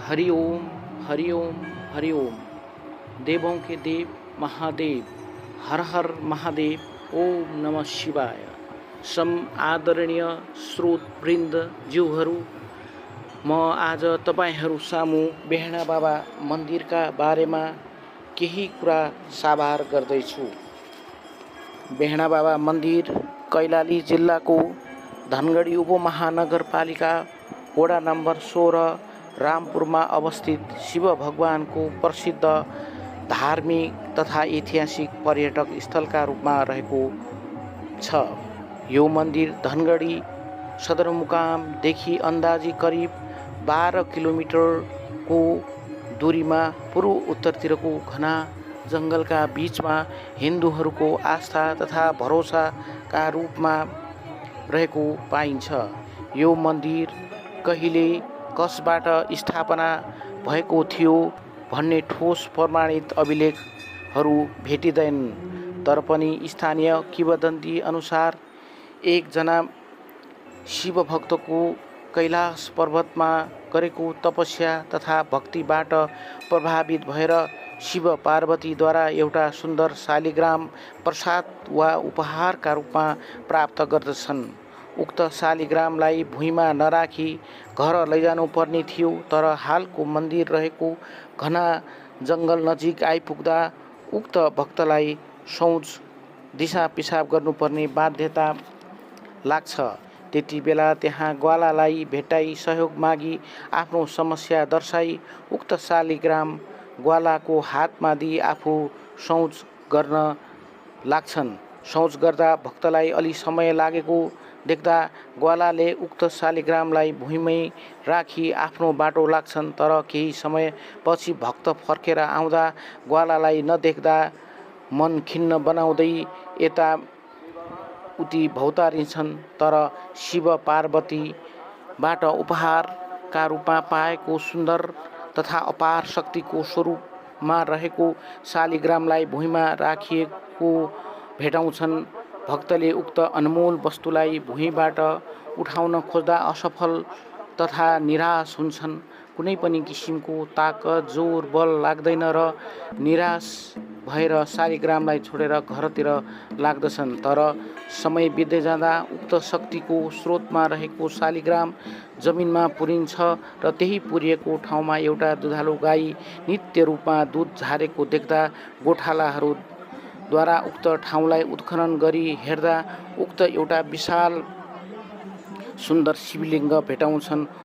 हरि ओम हरि ओम हरि ओम। देवों के देव महादेव, हर हर महादेव। ओम नमः शिवाय। सम आदरणीय श्रोतवृन्द ज्यूहरू, म आज तपाईहरू सामु बेहना बाबा मन्दिरका बारेमा केही कुरा साभार गर्दैछु। बेहना बाबा मन्दिर कैलाली जिल्लाको धनगढी उपमहानगरपालिका वडा नम्बर 16 रामपुरमा अवस्थित शिव भगवानको प्रसिद्ध धार्मिक तथा ऐतिहासिक पर्यटक स्थलका रूपमा रहेको छ। यो मन्दिर धनगढी सदरमुकामदेखि अन्दाजी करिब 12 किलोमिटरको दूरीमा पूर्व उत्तरतिरको घना जङ्गलका बीचमा हिन्दूहरूको आस्था तथा भरोसाका रूपमा रहेको पाइन्छ। यो मन्दिर कहिले कसबाट स्थापना भएको थियो भन्ने ठोस प्रमाणित अभिलेखहरू भेटिँदैन, तर पनि स्थानीय किंवदन्ती अनुसार एकजना शिवभक्तको कैलाश पर्वतमा गरेको तपस्या तथा भक्तिबाट प्रभावित भएर शिव पार्वतीद्वारा एउटा सुन्दर शालिग्राम प्रसाद वा उपहारका रूपमा प्राप्त गर्दछन्। उक्त शालिग्रामलाई भुइँमा नराखी घर लैजानु पर्ने थियो, तर हालको मन्दिर रहेको घना जङ्गल नजिक आइपुग्दा उक्त भक्तलाई शौच दिशा पिसाब गर्नुपर्ने बाध्यता लाग्छ। त्यति बेला त्यहाँ ग्वालालाई भेटाई सहयोग मागी आफ्नो समस्या दर्शाई उक्त शालिग्राम ग्वालाको हातमा दिई आफू शौच गर्न लाग्छन्। शौच गर्दा भक्तलाई अलि समय लागेको देख्दा ग्वालाले उक्त शालिग्रामलाई भुइँमै राखी आफ्नो बाटो लाग्छन्, तर केही समयपछि भक्त फर्केर आउँदा ग्वालालाई नदेख्दा मन खिन्न बनाउँदै यता उति भौतारिन्छन्, तर शिव पार्वतीबाट उपहारका रूपमा पाएको सुन्दर तथा अपार शक्तिको स्वरूपमा रहेको शालिग्रामलाई भुइँमा राखिएको भेटाउँछन्। भक्तले उक्त अनमोल वस्तुलाई भुइँबाट उठाउन खोज्दा असफल तथा निराश हुन्छन्। कुनै पनि किसिमको ताकत जोर बल लाग्दैन र निराश भएर शालिग्रामलाई छोडेर घरतिर लाग्दछन्। तर समय बित्दै जाँदा उक्त शक्तिको स्रोतमा रहेको शालिग्राम जमिनमा पुरिन्छ र त्यही पुरिएको ठाउँमा एउटा दुधालु गाई नित्य रूपमा दुध झारेको देख्दा गोठालाहरूद्वारा उक्त ठाउँलाई उत्खनन गरी हेर्दा उक्त एउटा विशाल सुन्दर शिवलिङ्ग भेटाउँछन्।